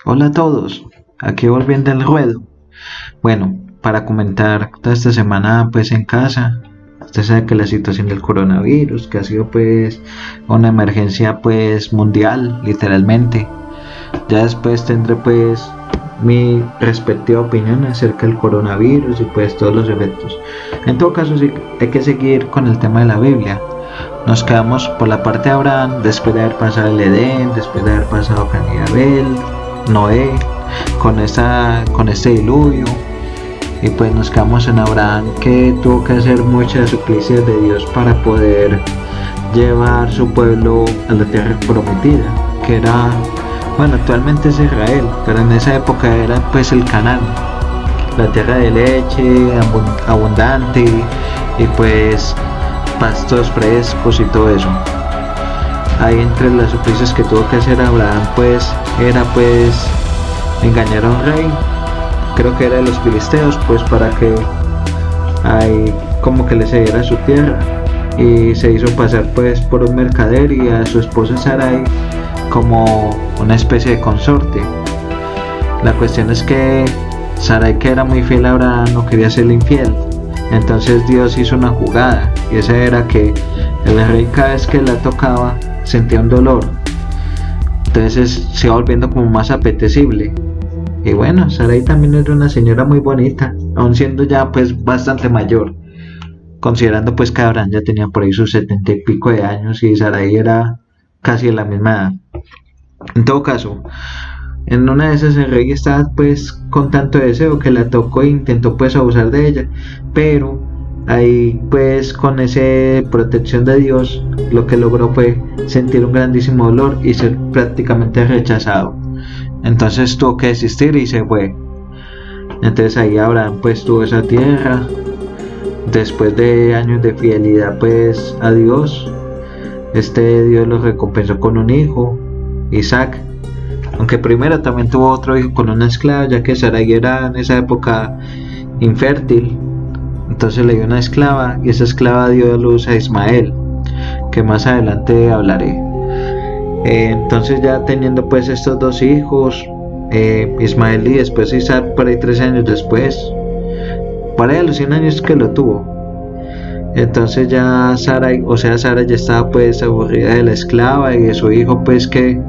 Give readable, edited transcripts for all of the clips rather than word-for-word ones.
Hola a todos, aquí volviendo al ruedo. Bueno, para comentar toda esta semana pues en casa, usted sabe que la situación del coronavirus, que ha sido pues una emergencia pues mundial, literalmente. Ya después tendré pues mi respectiva opinión acerca del coronavirus y pues todos los efectos. En todo caso sí hay que seguir con el tema de la Biblia. Nos quedamos por la parte de Abraham después de haber pasado el Edén, después de haber pasado Caín y Abel, Noé, con este diluvio. Y pues nos quedamos en Abraham, que tuvo que hacer muchas suplicios de Dios para poder llevar su pueblo a la tierra prometida, que era, bueno, actualmente es Israel, pero en esa época era pues el Canaán, la tierra de leche abundante y pues pastos frescos y todo eso. Ahí entre las suplicios que tuvo que hacer Abraham pues era pues engañar a un rey, creo que era de los filisteos, pues para que ahí como que le cediera su tierra, y se hizo pasar pues por un mercader y a su esposa Sarai como una especie de consorte. La cuestión es que Sarai, que era muy fiel a Abraham, no quería serle infiel. Entonces Dios hizo una jugada, y esa era que el rey cada vez que la tocaba sentía un dolor, entonces se iba volviendo como más apetecible. Y bueno, Sarai también era una señora muy bonita, aun siendo ya pues bastante mayor, considerando pues que Abraham ya tenía por ahí sus 70 y pico de años y Sarai era casi de la misma edad. En todo caso, en una de esas el rey estaba pues con tanto deseo que la tocó e intentó pues abusar de ella, pero ahí pues con esa protección de Dios lo que logró fue sentir un grandísimo dolor y ser prácticamente rechazado. Entonces tuvo que desistir y se fue. Entonces ahí Abraham pues tuvo esa tierra, después de años de fidelidad pues a Dios. Dios lo recompensó con un hijo, Isaac, aunque primero también tuvo otro hijo con una esclava, ya que Sarai era en esa época infértil. Entonces le dio una esclava y esa esclava dio a luz a Ismael, que más adelante hablaré. Entonces ya teniendo pues estos dos hijos, Ismael y después Isaac, por ahí 13 años después, para ahí a los 100 años que lo tuvo. Entonces ya Sara ya estaba pues aburrida de la esclava y de su hijo pues que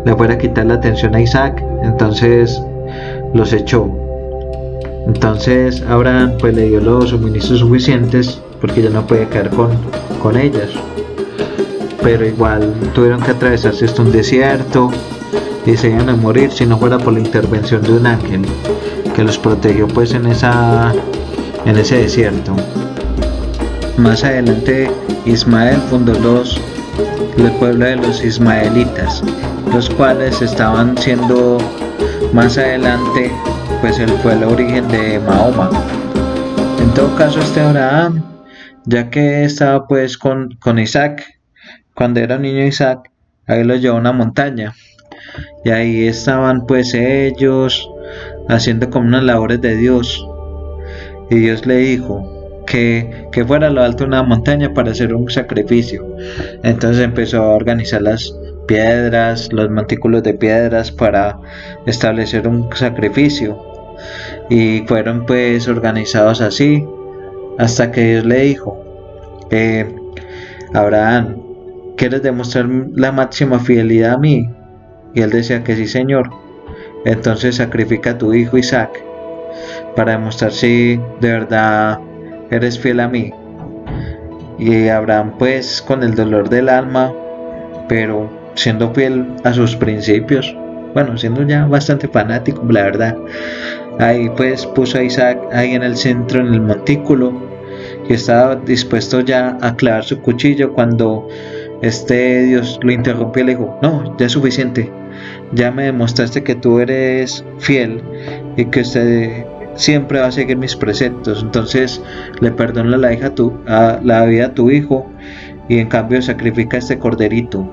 le fuera a quitar la atención a Isaac, entonces los echó. Entonces Abraham pues le dio los suministros suficientes porque ya no podía quedar con ellas, pero igual tuvieron que atravesarse hasta un desierto y se iban a morir si no fuera por la intervención de un ángel que los protegió pues en ese desierto. Más adelante Ismael fundó el pueblo de los ismaelitas, los cuales estaban siendo más adelante pues fue el origen de Mahoma. En todo caso Abraham, ya que estaba pues con Isaac, cuando era un niño Isaac, ahí lo llevó a una montaña y ahí estaban pues ellos haciendo como unas labores de Dios, y Dios le dijo que fuera a lo alto de una montaña para hacer un sacrificio. Entonces empezó a organizar las piedras, los montículos de piedras para establecer un sacrificio, y fueron pues organizados así hasta que Dios le dijo: Abraham, ¿quieres demostrar la máxima fidelidad a mí? Y él decía que sí, Señor. Entonces sacrifica a tu hijo Isaac para demostrar si de verdad eres fiel a mí. Y Abraham pues con el dolor del alma, pero siendo fiel a sus principios, bueno, siendo ya bastante fanático la verdad, ahí pues puso a Isaac ahí en el centro, en el montículo, y estaba dispuesto ya a clavar su cuchillo cuando Dios lo interrumpió y le dijo: no, ya es suficiente, ya me demostraste que tú eres fiel y que usted siempre va a seguir mis preceptos, entonces le perdono la vida a tu hijo, y en cambio sacrifica este corderito.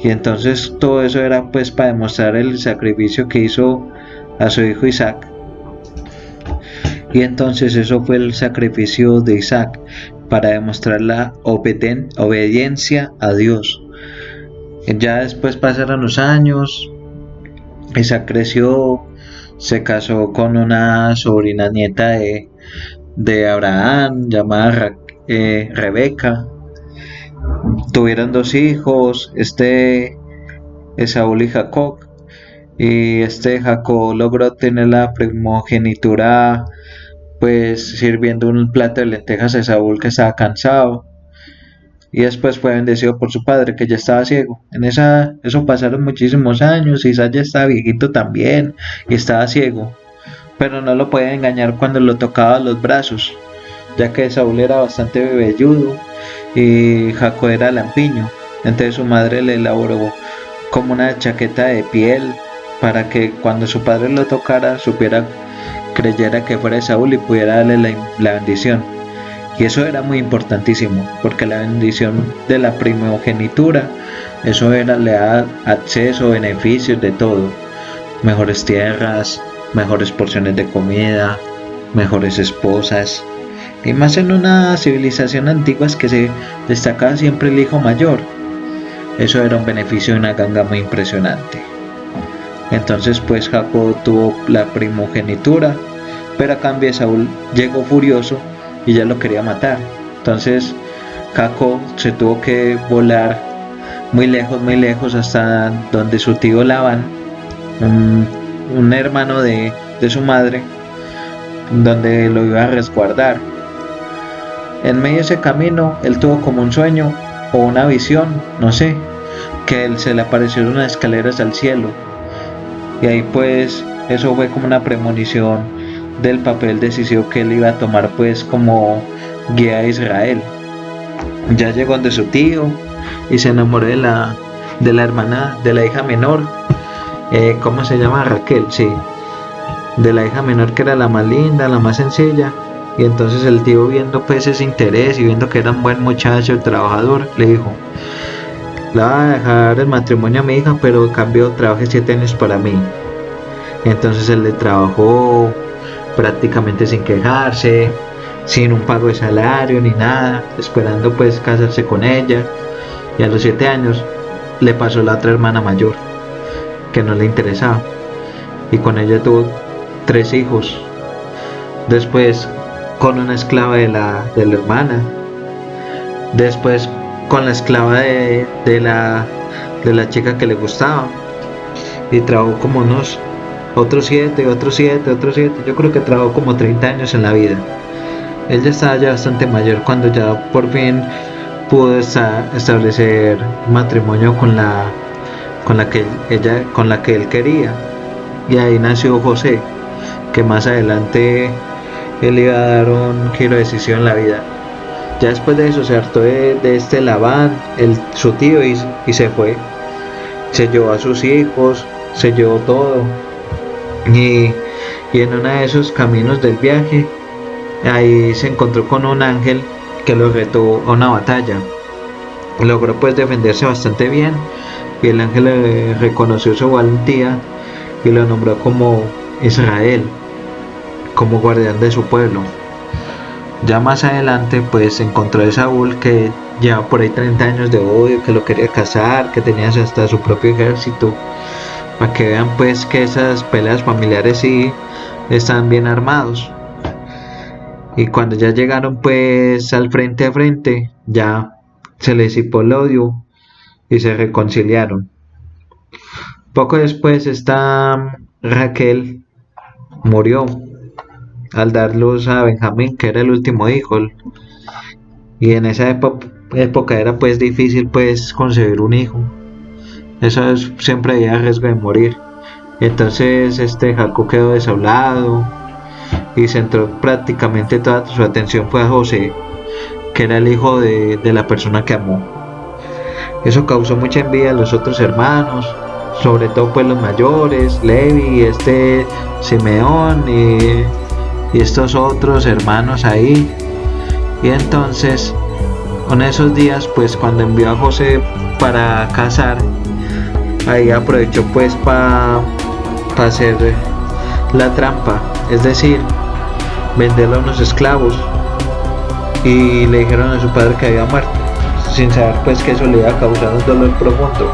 Y entonces todo eso era pues para demostrar el sacrificio que hizo a su hijo Isaac. Y entonces eso fue el sacrificio de Isaac, para demostrar la obediencia a Dios. Ya después pasaron los años, Isaac creció, se casó con una sobrina nieta de Abraham llamada Rebeca. Tuvieron dos hijos, Esaú y Jacob. Y Jacob logró tener la primogenitura pues sirviendo un plato de lentejas a Saúl, que estaba cansado, y después fue bendecido por su padre, que ya estaba ciego. Eso pasaron muchísimos años, Isaac ya estaba viejito también y estaba ciego, pero no lo podía engañar cuando lo tocaba los brazos, ya que Saúl era bastante velludo y Jacob era lampiño. Entonces su madre le elaboró como una chaqueta de piel para que cuando su padre lo tocara creyera que fuera Saúl y pudiera darle la bendición. Y eso era muy importantísimo, porque la bendición de la primogenitura, eso le da acceso, beneficios de todo: mejores tierras, mejores porciones de comida, mejores esposas. Y más en una civilización antigua es que se destacaba siempre el hijo mayor. Eso era un beneficio de una ganga muy impresionante. Entonces pues Jacob tuvo la primogenitura, pero a cambio Saúl llegó furioso y ya lo quería matar. Entonces Jacob se tuvo que volar muy lejos hasta donde su tío Labán, un hermano de su madre, donde lo iba a resguardar. En medio de ese camino él tuvo como un sueño o una visión, no sé, que se le aparecieron unas escaleras al cielo, y ahí pues eso fue como una premonición del papel decisivo que él iba a tomar pues como guía de Israel. Ya llegó donde su tío y se enamoró de la hermana, de la hija menor, ¿cómo se llama? Raquel, sí, de la hija menor, que era la más linda, la más sencilla. Y entonces el tío, viendo pues ese interés y viendo que era un buen muchacho, trabajador, le dijo: le voy a dejar el matrimonio a mi hija, pero en cambio trabaje 7 años para mí. Entonces él le trabajó prácticamente sin quejarse, sin un pago de salario ni nada, esperando pues casarse con ella. Y a los 7 años le pasó la otra hermana mayor, que no le interesaba, y con ella tuvo 3 hijos. Después con una esclava de la hermana, después con la esclava de la chica que le gustaba, y trabajó como otros 7, yo creo que trabajó como 30 años en la vida. Él ya estaba ya bastante mayor cuando ya por fin pudo establecer matrimonio con la que él quería, y ahí nació José, que más adelante él iba a dar un giro decisivo en la vida. Ya después de eso se hartó de Labán, su tío, y se fue. Se llevó a sus hijos, se llevó todo. Y en uno de esos caminos del viaje, ahí se encontró con un ángel que lo retó a una batalla. Logró pues defenderse bastante bien, y el ángel reconoció su valentía y lo nombró como Israel, como guardián de su pueblo. Ya más adelante pues encontró a Saúl, que llevaba por ahí 30 años de odio, que lo quería casar, que tenía hasta su propio ejército, para que vean pues que esas peleas familiares sí están bien armados. Y cuando ya llegaron pues al frente a frente, ya se les disipó el odio y se reconciliaron. Poco después esta Raquel murió al dar luz a Benjamín, que era el último hijo, y en esa época era pues difícil pues concebir un hijo. Eso siempre había riesgo de morir. Entonces Jacob quedó desolado y centró prácticamente toda su atención fue a José, que era el hijo de la persona que amó. Eso causó mucha envidia a los otros hermanos, sobre todo pues los mayores, Levi, Simeón y estos otros hermanos ahí. Y entonces en esos días pues cuando envió a José para casar, ahí aprovechó pues para hacer la trampa, es decir, venderlo a unos esclavos, y le dijeron a su padre que había muerto, sin saber pues que eso le iba a causar un dolor profundo.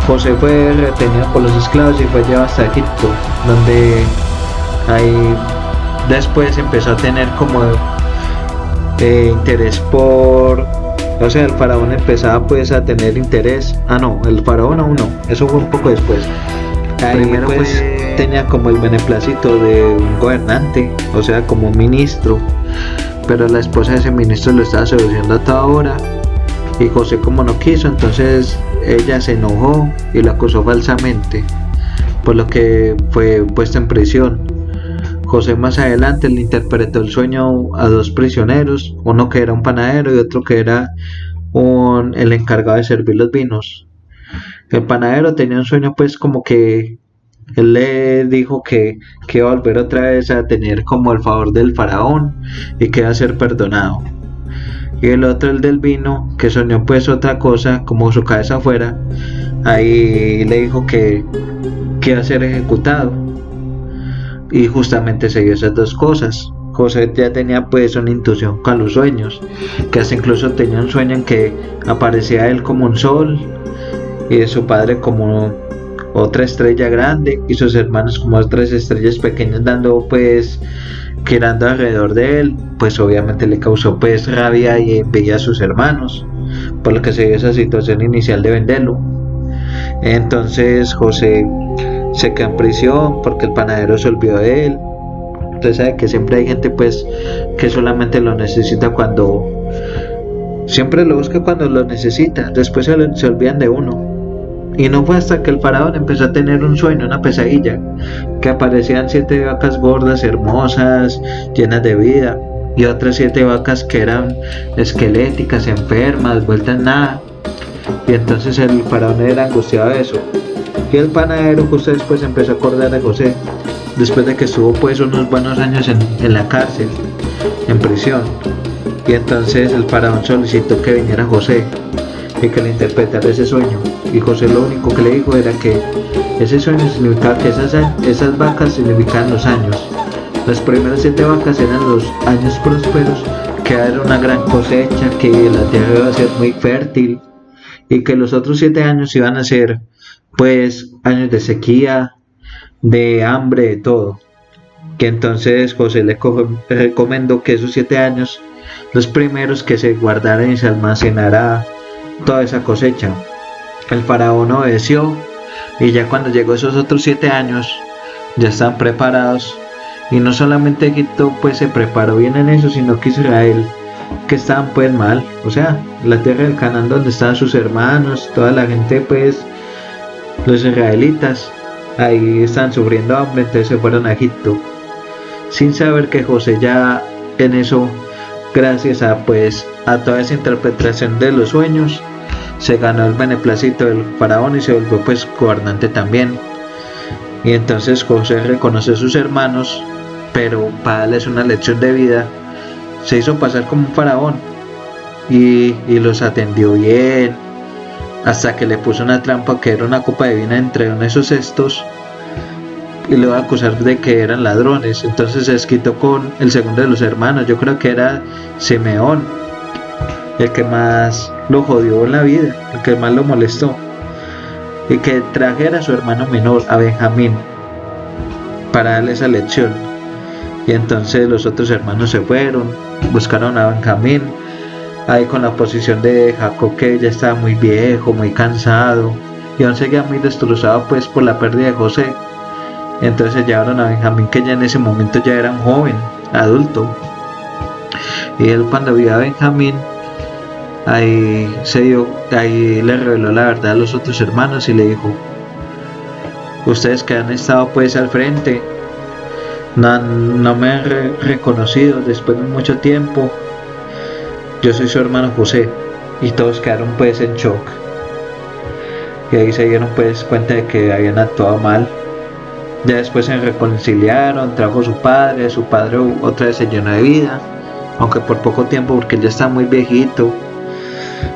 José fue retenido por los esclavos y fue llevado hasta Egipto, donde ahí después empezó a tener como interés por, o sea, el faraón empezaba pues a tener interés, no, el faraón aún no, eso fue un poco después. Ahí primero pues tenía como el beneplácito de un gobernante, o sea, como un ministro, pero la esposa de ese ministro lo estaba seduciendo a toda hora, y José como no quiso, entonces ella se enojó y lo acusó falsamente, por lo que fue puesto en prisión. José más adelante le interpretó el sueño a dos prisioneros, uno que era un panadero y otro que era el encargado de servir los vinos. El panadero tenía un sueño pues como que él le dijo que iba a volver otra vez a tener como el favor del faraón y que iba a ser perdonado. Y el otro, el del vino, que soñó pues otra cosa, como su cabeza afuera, ahí le dijo que iba a ser ejecutado. Y justamente se dio esas dos cosas. José ya tenía pues una intuición con los sueños, que hasta incluso tenía un sueño en que aparecía él como un sol y de su padre como otra estrella grande y sus hermanos como otras estrellas pequeñas dando pues girando alrededor de él. Pues obviamente le causó pues rabia y envidia a sus hermanos, por lo que se dio esa situación inicial de venderlo. Entonces José se quedó en prisión porque el panadero se olvidó de él. Usted sabe que siempre hay gente pues que solamente lo necesita cuando, siempre lo busca cuando lo necesita, después se olvidan de uno. Y no fue hasta que el faraón empezó a tener un sueño, una pesadilla, que aparecían 7 vacas gordas, hermosas, llenas de vida, y otras 7 vacas que eran esqueléticas, enfermas, vueltas nada. Y entonces el faraón era angustiado de eso. Y el panadero justo después empezó a acordar de José, después de que estuvo pues unos buenos años en la cárcel, en prisión. Y entonces el faraón solicitó que viniera José y que le interpretara ese sueño. Y José lo único que le dijo era que ese sueño significaba que esas vacas significaban los años. Las primeras 7 vacas eran los años prósperos, que era una gran cosecha, que la tierra iba a ser muy fértil, y que los otros 7 años iban a ser pues años de sequía, de hambre, de todo. Que entonces José le recomendó que esos 7 años, los primeros, que se guardaran y se almacenara toda esa cosecha. El faraón obedeció, y ya cuando llegó esos otros 7 años ya estaban preparados, y no solamente Egipto pues se preparó bien en eso, sino que Israel, que estaban pues mal, o sea, la tierra del Canaán donde estaban sus hermanos, toda la gente pues, los israelitas, ahí estaban sufriendo hambre, entonces se fueron a Egipto, sin saber que José ya en eso, gracias a pues a toda esa interpretación de los sueños, se ganó el beneplácito del faraón y se volvió pues gobernante también. Y entonces José reconoció a sus hermanos, pero para darles una lección de vida, se hizo pasar como un faraón y los atendió bien, hasta que le puso una trampa que era una copa de vino entre uno de esos cestos y le iba a acusar de que eran ladrones. Entonces se desquitó con el segundo de los hermanos, yo creo que era Simeón, el que más lo jodió en la vida, el que más lo molestó, y que trajera a su hermano menor, a Benjamín, para darle esa lección. Y entonces los otros hermanos se fueron, buscaron a Benjamín, ahí con la posición de Jacob, que ya estaba muy viejo, muy cansado, y aún seguía muy destrozado pues por la pérdida de José. Entonces llevaron a Benjamín, que ya en ese momento ya era un joven, adulto, y él cuando vio a Benjamín, ahí le reveló la verdad a los otros hermanos y le dijo: ustedes que han estado pues al frente, no me han reconocido después de mucho tiempo, yo soy su hermano José. Y todos quedaron pues en shock, y ahí se dieron pues cuenta de que habían actuado mal. Ya después se reconciliaron, trajo su padre otra vez se llenó de vida, aunque por poco tiempo porque él ya está muy viejito,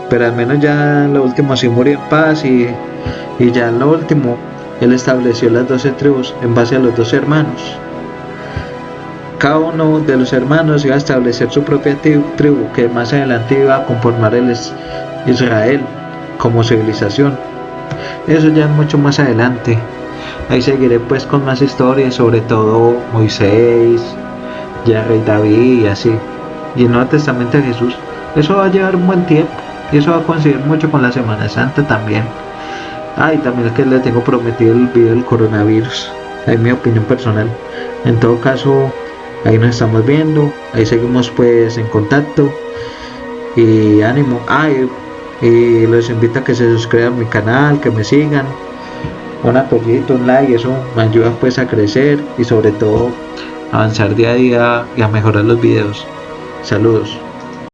pero al menos ya en lo último sí murió en paz, y ya en lo último él estableció las 12 tribus en base a los 12 hermanos. Cada uno de los hermanos iba a establecer su propia tribu, que más adelante iba a conformar el Israel como civilización. eso ya es mucho más adelante. Ahí seguiré pues con más historias, sobre todo Moisés, ya Rey David y así. Y el Nuevo Testamento de Jesús. Eso va a llevar un buen tiempo. Y eso va a coincidir mucho con la Semana Santa también. Y también es que le tengo prometido el video del coronavirus. Es mi opinión personal. En todo caso, ahí nos estamos viendo. Ahí seguimos pues en contacto. Y ánimo. Y los invito a que se suscriban a mi canal, que me sigan. Un apoyito, un like, eso me ayuda pues a crecer y sobre todo a avanzar día a día y a mejorar los videos. Saludos.